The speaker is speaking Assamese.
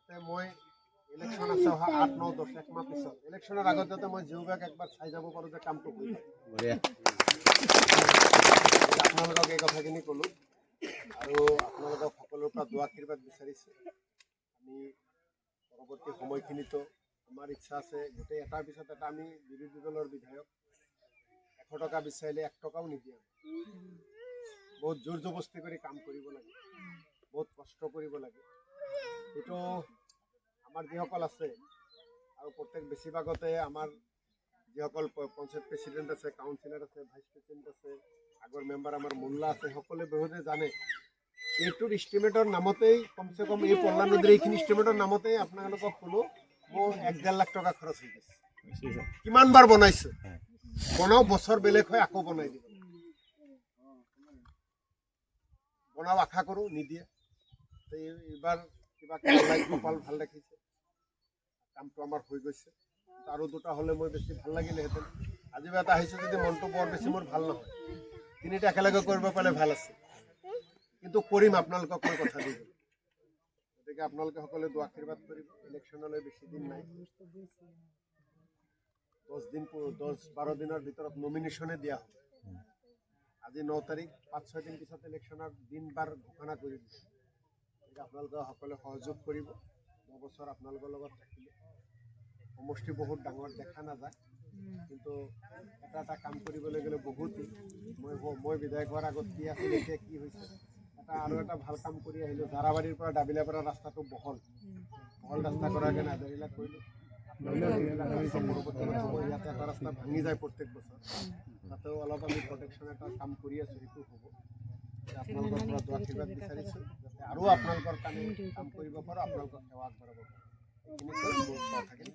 মই ইলেকশ্যন আছে অহা 8, 9, 10 একমাহ পিছত ইলেকশ্যনৰ আগত যাতে মই জিউবাক একবাৰ চাই যাব পাৰোঁ যে কামটো কৰি আপোনালোকক এই কথাখিনি ক'লোঁ আৰু আপোনালোকক সকলোৰে পৰা দোৱা আশীৰ্বাদ বিচাৰিছোঁ। আমি পৰৱৰ্তী সময়খিনিতো আমাৰ ইচ্ছা আছে গোটেই এটাৰ পিছত এটা আমি বিৰোধী দলৰ বিধায়ক 100 টকা বিচাৰিলে 1 টকাও নিদিয়ে। বহুত জোৰ জবস্তি কৰি কাম কৰিব লাগে, বহুত কষ্ট কৰিব লাগে। এইটো আমাৰ যিসকল আছে আৰু প্ৰত্যেক বেছিভাগতে আমাৰ যিসকল পঞ্চায়ত প্ৰেচিডেণ্ট আছে, কাউন্সিলৰ আছে, ভাইচ প্ৰেচিডেণ্ট আছে, আগৰ মেম্বাৰ আমাৰ মোল্লা আছে, সকলোৱে বহুতে জানে এইটোৰ ইষ্টিমেটৰ নামতেই কমচে কম এই পল্লা নদীৰ এইখিনি ইষ্টিমেটৰ নামতেই আপোনালোকক ক'লোঁ মোৰ 1-1.5 লাখ টকা খৰচ হৈ গৈছে। কিমান বাৰ বনাইছোঁ, বনাও বছৰ বেলেগ হয় আকৌ বনাই দিব, বনাও আশা কৰোঁ নিদিয়ে। এইবাৰ কিবা কপাল ভাল দেখিছে, কামটো আমাৰ হৈ গৈছে। আৰু 2টা হ'লে মই বেছি ভাল লাগিলেহেঁতেন। আজিও এটা আহিছোঁ যদি মনটো বৰ বেছি মোৰ ভাল নহয়, 3টা একেলগে কৰিব পাৰিলে ভাল আছে, কিন্তু কৰিম আপোনালোকক মই কথা দি দিম। গতিকে আপোনালোকে সকলোৱে দোৱা আশীৰ্বাদ কৰিব। ইলেকশ্যনলৈ বেছি দিন নাই, 10-12 দিনৰ ভিতৰত নমিনেশ্যনে দিয়া হ'ব। আজি 9 তাৰিখ, 5-6 দিন পিছত ইলেকশ্যনৰ দিন বাৰ ঘোষণা কৰি দিছে। গতিকে আপোনালোকে সকলোৱে সহযোগ কৰিব। 9 বছৰ আপোনালোকৰ লগত থাকিলে সমষ্টি বহুত ডাঙৰ দেখা নাযায়, কিন্তু এটা কাম কৰিবলৈ গ'লে বহুত মই বিধায়ক হোৱাৰ আগত কি আছিল এতিয়া কি হৈছে, আৰু এটা ভাল কাম কৰি আহিলোঁ। জাৰাবাৰীৰ পৰা দাবিলাপাৰা ৰাস্তাটো বহল ৰাস্তা কৰাৰ কাৰণে আধাৰবিলাক কৰিলোঁ। ইয়াতে এটা ৰাস্তা ভাঙি যায় প্ৰত্যেক বছৰ, তাতেও অলপ আমি প্ৰটেকশ্যন এটা কাম কৰি আছোঁ, সেইটো হ'ব। আপোনালোকৰ পৰা দোৱা আশীৰ্বাদ বিচাৰিছোঁ যাতে আৰু আপোনালোকৰ কাৰণে কাম কৰিব পাৰোঁ, আপোনালোকক সেৱা আগবঢ়াব পাৰোঁ। এইখিনি কৈ মোৰ কথা থাকিল।